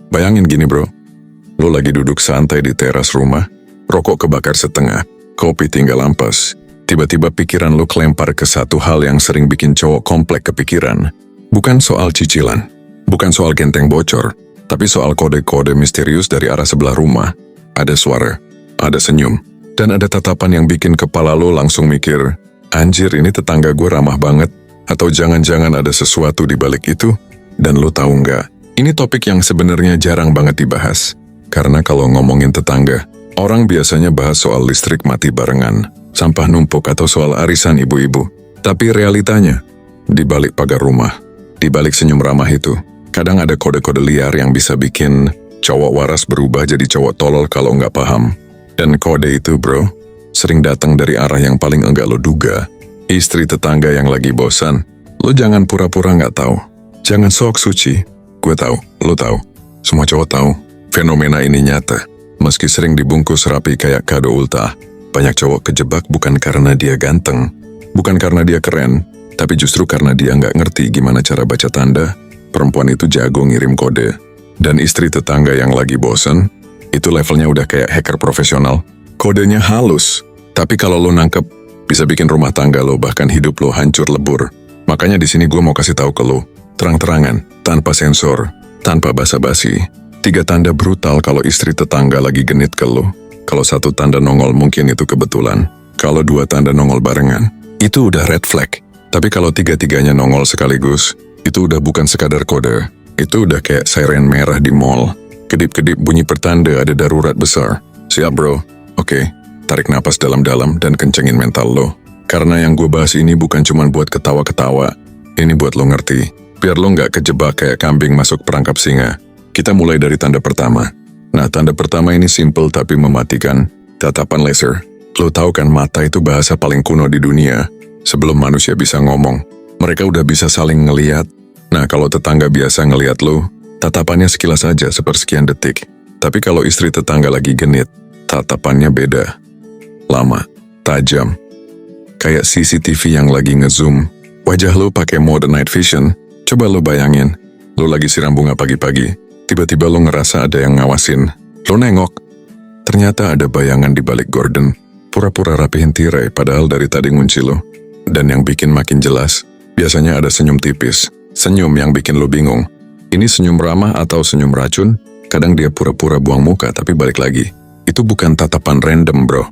Bayangin gini bro, lo lagi duduk santai di teras rumah, rokok kebakar setengah, kopi tinggal ampas. Tiba-tiba pikiran lo kelempar ke satu hal yang sering bikin cowok komplek kepikiran. Bukan soal cicilan, bukan soal genteng bocor, tapi soal kode-kode misterius dari arah sebelah rumah. Ada suara, ada senyum, dan ada tatapan yang bikin kepala lo langsung mikir, anjir ini tetangga gue ramah banget, atau jangan-jangan ada sesuatu di balik itu. Dan lo tahu nggak, ini topik yang sebenarnya jarang banget dibahas. Karena kalau ngomongin tetangga, orang biasanya bahas soal listrik mati barengan, sampah numpuk atau soal arisan ibu-ibu. Tapi realitanya, di balik pagar rumah, di balik senyum ramah itu, kadang ada kode-kode liar yang bisa bikin cowok waras berubah jadi cowok tolol kalau nggak paham. Dan kode itu bro, sering datang dari arah yang paling enggak lo duga. Istri tetangga yang lagi bosan, lo jangan pura-pura nggak tahu. Jangan sok suci. Gue tahu, lo tahu, semua cowok tahu. Fenomena ini nyata. Meski sering dibungkus rapi kayak kado ultah, banyak cowok kejebak bukan karena dia ganteng, bukan karena dia keren, tapi justru karena dia nggak ngerti gimana cara baca tanda. Perempuan itu jago ngirim kode. Dan istri tetangga yang lagi bosen, itu levelnya udah kayak hacker profesional. Kodenya halus, tapi kalau lo nangkep, bisa bikin rumah tangga lo bahkan hidup lo hancur lebur. Makanya di sini gue mau kasih tahu ke lo, terang-terangan, tanpa sensor, tanpa basa-basi. 3 tanda brutal kalau istri tetangga lagi genit ke lo. Kalau 1 tanda nongol mungkin itu kebetulan. Kalau 2 tanda nongol barengan, itu udah red flag. Tapi kalau 3-3-nya nongol sekaligus, itu udah bukan sekadar kode. Itu udah kayak siren merah di mall. Kedip-kedip bunyi pertanda ada darurat besar. Siap bro? Oke, tarik napas dalam-dalam dan kencengin mental lo. Karena yang gue bahas ini bukan cuma buat ketawa-ketawa. Ini buat lo ngerti. Biar lo nggak kejebak kayak kambing masuk perangkap singa. Kita mulai dari tanda pertama. Nah, tanda pertama ini simple tapi mematikan. Tatapan laser. Lo tahu kan mata itu bahasa paling kuno di dunia. Sebelum manusia bisa ngomong, mereka udah bisa saling ngeliat. Nah, kalau tetangga biasa ngeliat lo, tatapannya sekilas aja sepersekian detik. Tapi kalau istri tetangga lagi genit, tatapannya beda. Lama, tajam. Kayak CCTV yang lagi ngezoom. Wajah lo pakai mode night vision. Coba lo bayangin, lo lagi siram bunga pagi-pagi, tiba-tiba lo ngerasa ada yang ngawasin. Lo nengok, ternyata ada bayangan di balik gorden, pura-pura rapihin tirai padahal dari tadi ngunci lo. Dan yang bikin makin jelas, biasanya ada senyum tipis, senyum yang bikin lo bingung. Ini senyum ramah atau senyum racun? Kadang dia pura-pura buang muka tapi balik lagi. Itu bukan tatapan random bro,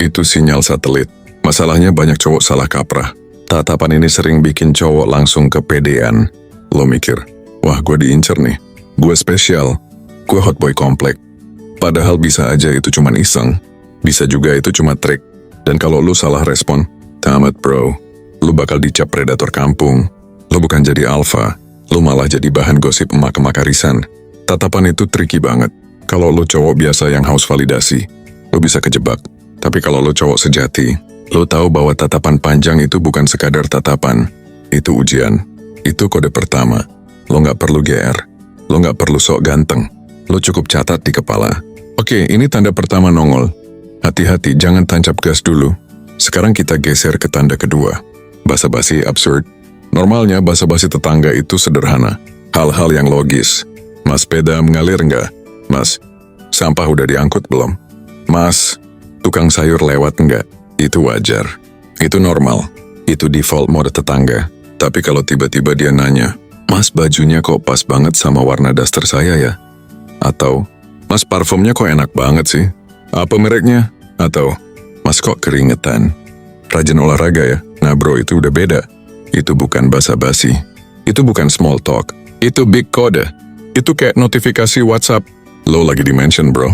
itu sinyal satelit. Masalahnya banyak cowok salah kaprah. Tatapan ini sering bikin cowok langsung kepedean. Lo mikir, wah gue diincer nih, gue spesial, gue hot boy komplek. Padahal bisa aja itu cuma iseng, bisa juga itu cuma trik. Dan kalau lo salah respon, tamat bro, lo bakal dicap predator kampung. Lo bukan jadi alpha, lo malah jadi bahan gosip emak-emak arisan. Tatapan itu tricky banget. Kalau lo cowok biasa yang haus validasi, lo bisa kejebak. Tapi kalau lo cowok sejati, lo tahu bahwa tatapan panjang itu bukan sekadar tatapan. Itu ujian. Itu kode pertama. Lo nggak perlu GR. Lo nggak perlu sok ganteng. Lo cukup catat di kepala. Oke, ini tanda pertama nongol. Hati-hati, jangan tancap gas dulu. Sekarang kita geser ke tanda kedua. Basa-basi absurd. Normalnya basa-basi tetangga itu sederhana. Hal-hal yang logis. Mas, sepeda mengalir nggak? Mas, sampah udah diangkut belum? Mas, tukang sayur lewat nggak? Itu wajar. Itu normal. Itu default mode tetangga. Tapi kalau tiba-tiba dia nanya, Mas bajunya kok pas banget sama warna daster saya ya? Atau, Mas parfumnya kok enak banget sih? Apa mereknya? Atau, Mas kok keringetan? Rajin olahraga ya? Nah bro, itu udah beda. Itu bukan basa-basi. Itu bukan small talk. Itu big kode. Itu kayak notifikasi WhatsApp. Lo lagi di-mention bro.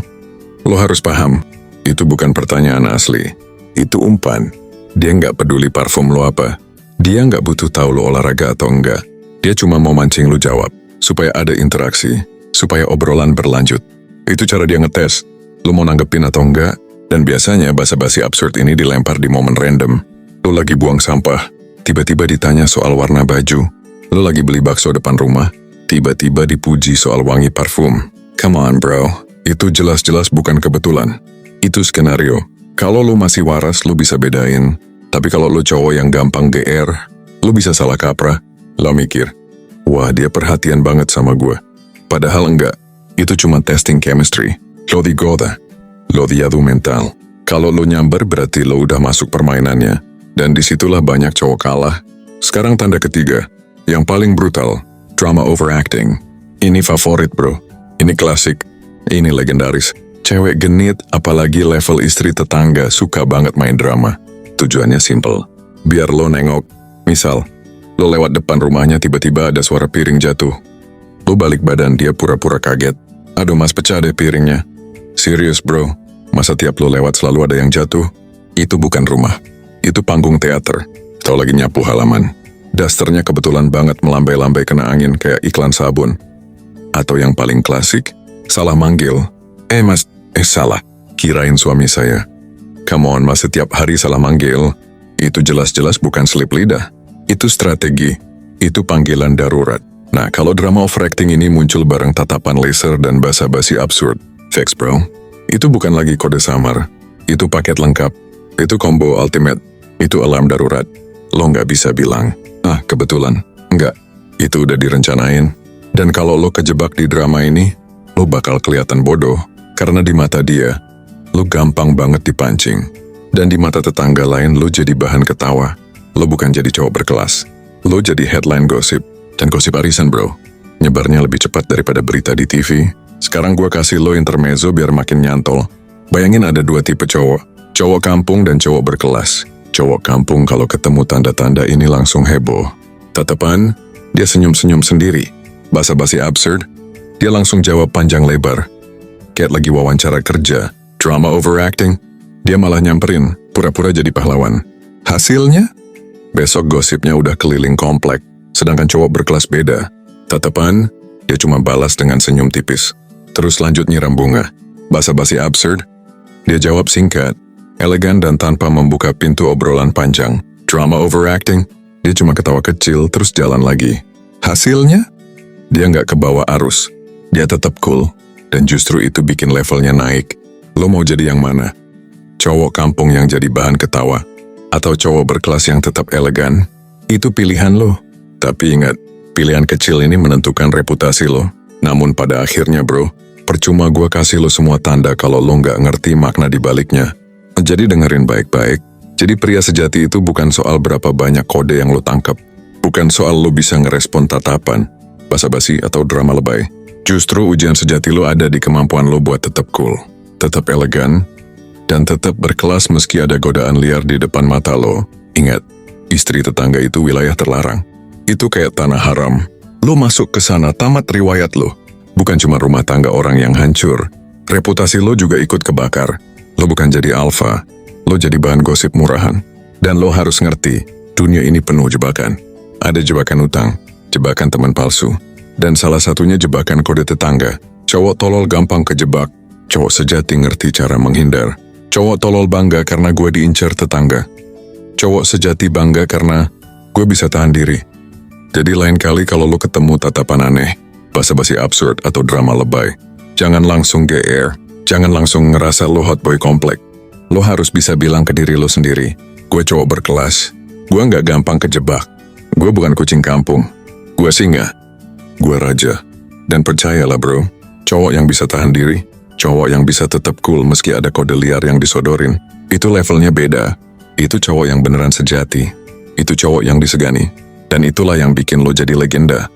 Lo harus paham, itu bukan pertanyaan asli. Itu umpan. Dia nggak peduli parfum lo apa. Dia nggak butuh tahu lo olahraga atau enggak. Dia cuma mau mancing lo jawab. Supaya ada interaksi. Supaya obrolan berlanjut. Itu cara dia ngetes. Lo mau nanggepin atau enggak. Dan biasanya basa-basi absurd ini dilempar di momen random. Lo lagi buang sampah. Tiba-tiba ditanya soal warna baju. Lo lagi beli bakso depan rumah. Tiba-tiba dipuji soal wangi parfum. Come on bro. Itu jelas-jelas bukan kebetulan. Itu skenario. Kalau lo masih waras, lo bisa bedain. Tapi kalau lo cowok yang gampang GR, lo bisa salah kaprah. Lo mikir, wah dia perhatian banget sama gue. Padahal enggak. Itu cuma testing chemistry. Lo digoda. Lo diadu mental. Kalau lo nyamber berarti lo udah masuk permainannya. Dan disitulah banyak cowok kalah. Sekarang tanda ketiga. Yang paling brutal. Drama overacting. Ini favorit bro. Ini klasik. Ini legendaris. Cewek genit apalagi level istri tetangga suka banget main drama. Tujuannya simple. Biar lo nengok. Misal, lo lewat depan rumahnya tiba-tiba ada suara piring jatuh. Lo balik badan dia pura-pura kaget. Aduh mas pecah deh piringnya. Serius bro. Masa tiap lo lewat selalu ada yang jatuh? Itu bukan rumah. Itu panggung teater. Atau lagi nyapu halaman. Dasternya kebetulan banget melambai-lambai kena angin kayak iklan sabun. Atau yang paling klasik, salah manggil. Mas, salah. Kirain suami saya. Come on mas, setiap hari salah manggil. Itu jelas-jelas bukan selip lidah. Itu strategi. Itu panggilan darurat. Nah, kalau drama overacting ini muncul bareng tatapan laser dan basa-basi absurd. Fix bro. Itu bukan lagi kode samar. Itu paket lengkap. Itu combo ultimate. Itu alarm darurat. Lo nggak bisa bilang, kebetulan. Enggak. Itu udah direncanain. Dan kalau lo kejebak di drama ini, lo bakal kelihatan bodoh. Karena di mata dia, lo gampang banget dipancing. Dan di mata tetangga lain, lo jadi bahan ketawa. Lo bukan jadi cowok berkelas. Lo jadi headline gosip. Dan gosip arisan bro. Nyebarnya lebih cepat daripada berita di TV. Sekarang gue kasih lo intermezzo biar makin nyantol. Bayangin ada dua tipe cowok. Cowok kampung dan cowok berkelas. Cowok kampung kalau ketemu tanda-tanda ini langsung heboh. Tatapan, dia senyum-senyum sendiri. Basa-basi absurd, dia langsung jawab panjang lebar. Kayak lagi wawancara kerja. Drama overacting, dia malah nyamperin, pura-pura jadi pahlawan. Hasilnya? Besok gosipnya udah keliling komplek. Sedangkan cowok berkelas beda. Tatapan, dia cuma balas dengan senyum tipis. Terus lanjut nyiram bunga. Basa-basi absurd, dia jawab singkat, elegan dan tanpa membuka pintu obrolan panjang. Drama overacting, dia cuma ketawa kecil terus jalan lagi. Hasilnya, dia nggak kebawa arus. Dia tetap cool, dan justru itu bikin levelnya naik. Lo mau jadi yang mana? Cowok kampung yang jadi bahan ketawa, atau cowok berkelas yang tetap elegan? Itu pilihan lo. Tapi ingat, pilihan kecil ini menentukan reputasi lo. Namun pada akhirnya bro, percuma gue kasih lo semua tanda kalau lo nggak ngerti makna di baliknya. Jadi dengerin baik-baik. Jadi pria sejati itu bukan soal berapa banyak kode yang lo tangkap. Bukan soal lo bisa ngerespon tatapan, basa-basi atau drama lebay. Justru ujian sejati lo ada di kemampuan lo buat tetap cool, tetap elegan, dan tetap berkelas meski ada godaan liar di depan mata lo. Ingat, istri tetangga itu wilayah terlarang. Itu kayak tanah haram. Lo masuk ke sana tamat riwayat lo. Bukan cuma rumah tangga orang yang hancur. Reputasi lo juga ikut kebakar. Lo bukan jadi alfa. Lo jadi bahan gosip murahan. Dan lo harus ngerti, dunia ini penuh jebakan. Ada jebakan utang, jebakan teman palsu. Dan salah satunya jebakan kode tetangga. Cowok tolol gampang kejebak. Cowok sejati ngerti cara menghindar. Cowok tolol bangga karena gue diincar tetangga. Cowok sejati bangga karena gue bisa tahan diri. Jadi lain kali kalau lo ketemu tatapan aneh, basa-basi absurd atau drama lebay, jangan langsung GR, jangan langsung ngerasa lo hot boy komplek. Lo harus bisa bilang ke diri lo sendiri, gue cowok berkelas, gue nggak gampang kejebak, gue bukan kucing kampung, gue singa, gue raja. Dan percayalah bro, cowok yang bisa tahan diri, cowok yang bisa tetap cool meski ada kode liar yang disodorin, itu levelnya beda. Itu cowok yang beneran sejati, itu cowok yang disegani. Dan itulah yang bikin lo jadi legenda.